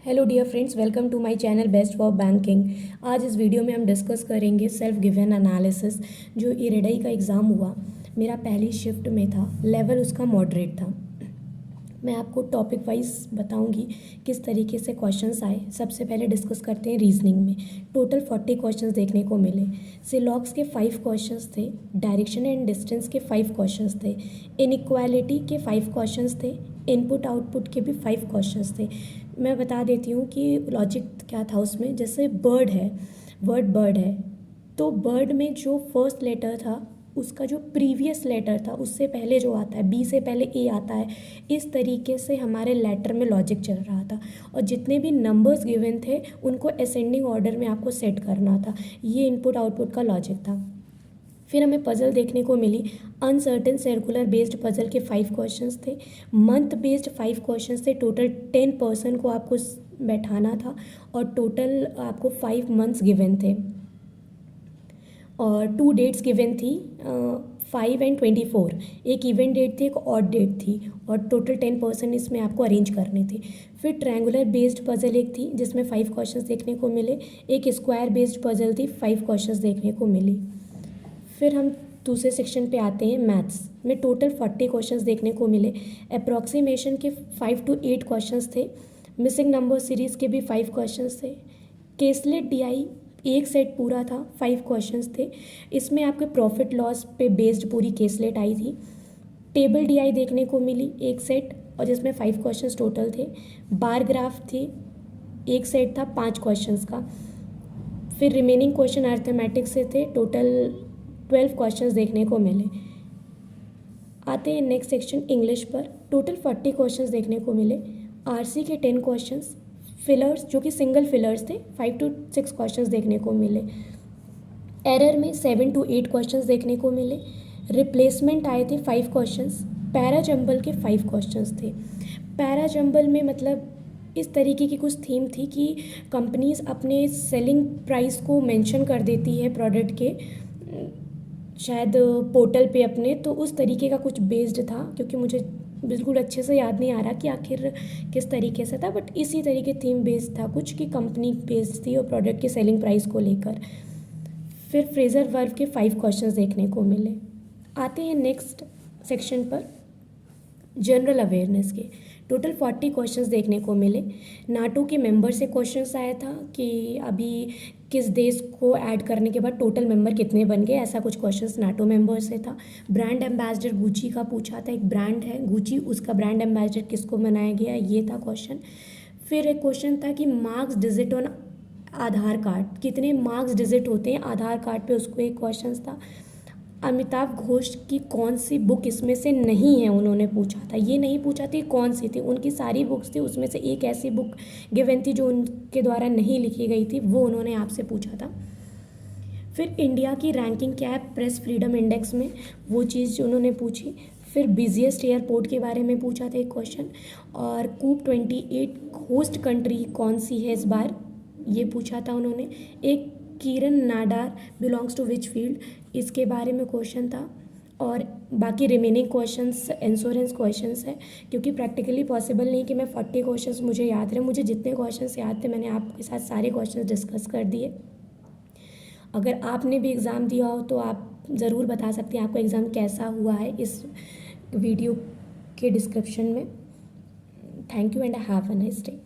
Hello dear friends, welcome to my channel best for banking. आज इस video में हम डिस्कस करेंगे सेल्फ गिवन एनालिसिस। जो इरेडई का एग्ज़ाम हुआ, मेरा पहली शिफ्ट में था, लेवल उसका मॉडरेट था। मैं आपको टॉपिक वाइज बताऊंगी किस तरीके से क्वेश्चंस आए। सबसे पहले डिस्कस करते हैं रीजनिंग में। टोटल 40 क्वेश्चंस देखने को मिले। सिलॉक्स के 5 क्वेश्चंस थे, डायरेक्शन एंड डिस्टेंस के 5 क्वेश्चंस थे, इनइक्वालिटी के 5 क्वेश्चंस थे, इनपुट आउटपुट के भी 5 क्वेश्चंस थे। मैं बता देती हूँ कि लॉजिक क्या था उसमें। जैसे बर्ड है, वर्ड बर्ड है, तो बर्ड में जो फर्स्ट लेटर था उसका जो प्रीवियस लेटर था उससे पहले जो आता है, बी से पहले ए आता है। इस तरीके से हमारे लेटर में लॉजिक चल रहा था और जितने भी नंबर्स गिवन थे उनको असेंडिंग ऑर्डर में आपको सेट करना था। ये इनपुट आउटपुट का लॉजिक था। फिर हमें पज़ल देखने को मिली। अनसर्टेन सर्कुलर बेस्ड पज़ल के 5 क्वेश्चंस थे, मंथ बेस्ड 5 क्वेश्चंस थे। टोटल 10 पर्सन को आपको बैठाना था और टोटल आपको 5 मंथ्स गिवन थे और 2 डेट्स गिवन थी, 5 एंड 24। एक इवेंट डेट थी, एक ऑड डेट थी और टोटल 10 पर्सन इसमें आपको अरेंज करने थे। फिर ट्रायंगुलर बेस्ड पज़ल एक थी जिसमें 5 क्वेश्चंस देखने को मिले। एक स्क्वायर बेस्ड पज़ल थी, 5 क्वेश्चंस देखने को मिली। फिर हम दूसरे सेक्शन पे आते हैं, मैथ्स में टोटल 40 क्वेश्चंस देखने को मिले। अप्रॉक्सीमेशन के 5 to 8 क्वेश्चंस थे। मिसिंग नंबर सीरीज़ के भी 5 क्वेश्चंस थे। केसलेट डीआई एक सेट पूरा था, 5 क्वेश्चंस थे। इसमें आपके प्रॉफिट लॉस पे बेस्ड पूरी केसलेट आई थी। टेबल डीआई देखने को मिली एक सेट और जिसमें 5 क्वेश्चंस टोटल थे। बार ग्राफ थी, एक सेट था 5 क्वेश्चंस का। फिर रिमेनिंग क्वेश्चन अर्थमेटिक्स से थे, टोटल 12 क्वेश्चंस देखने को मिले। आते हैं नेक्स्ट सेक्शन इंग्लिश पर। टोटल 40 क्वेश्चंस देखने को मिले। आरसी के 10 क्वेश्चंस, फिलर्स जो कि सिंगल फिलर्स थे 5 to 6 क्वेश्चंस देखने को मिले। एरर में 7 to 8 क्वेश्चंस देखने को मिले। रिप्लेसमेंट आए थे 5 क्वेश्चंस। पैरा जंबल के 5 क्वेश्चंस थे। पैरा जंबल में मतलब इस तरीके की कुछ थीम थी कि कंपनीज अपने सेलिंग प्राइस को मेंशन कर देती है प्रोडक्ट के, शायद पोर्टल पे अपने, तो उस तरीके का कुछ बेस्ड था। क्योंकि मुझे बिल्कुल अच्छे से याद नहीं आ रहा कि आखिर किस तरीके से था, बट इसी तरीके थीम बेस्ड था कुछ, कि कंपनी बेस्ड थी और प्रोडक्ट के सेलिंग प्राइस को लेकर। फिर फ्रेजर वर्ब के 5 क्वेश्चंस देखने को मिले। आते हैं नेक्स्ट सेक्शन पर, जनरल अवेयरनेस के। टोटल 40 क्वेश्चंस देखने को मिले। नाटो के मेंबर से क्वेश्चंस आया था कि अभी किस देश को ऐड करने के बाद टोटल मेंबर कितने बन गए, ऐसा कुछ क्वेश्चंस नाटो मेंबर से था। ब्रांड एम्बेसडर गुची का पूछा था, एक ब्रांड है गुची, उसका ब्रांड एम्बेसडर किसको बनाया गया, ये था क्वेश्चन। फिर एक क्वेश्चन था कि marks digit on Aadhaar card, कितने मार्क्स डिजिट होते हैं आधार कार्ड पे, उसको एक क्वेश्चन था। अमिताभ घोष की कौन सी बुक इसमें से नहीं है, उन्होंने पूछा था। ये नहीं पूछा थी कौन सी थी, उनकी सारी बुक्स थी, उसमें से एक ऐसी बुक गिवन थी जो उनके द्वारा नहीं लिखी गई थी, वो उन्होंने आपसे पूछा था। फिर इंडिया की रैंकिंग क्या है प्रेस फ्रीडम इंडेक्स में, वो चीज़ उन्होंने पूछी। फिर बिजिएस्ट एयरपोर्ट के बारे में पूछा था एक क्वेश्चन। और कूप 28 होस्ट कंट्री कौन सी है इस बार, ये पूछा था उन्होंने। एक Kiran Nadar belongs to which field, इसके बारे में क्वेश्चन था। और बाकी रिमेनिंग क्वेश्चंस इंश्योरेंस क्वेश्चंस है, क्योंकि प्रैक्टिकली पॉसिबल नहीं कि मैं 40 क्वेश्चंस मुझे याद रहे। मुझे जितने क्वेश्चंस याद थे मैंने आपके साथ सारे क्वेश्चंस डिस्कस कर दिए। अगर आपने भी एग्ज़ाम दिया हो तो आप ज़रूर बता सकते हैं आपका एग्ज़ाम कैसा हुआ है इस वीडियो के डिस्क्रिप्शन में। Thank you and have a nice day.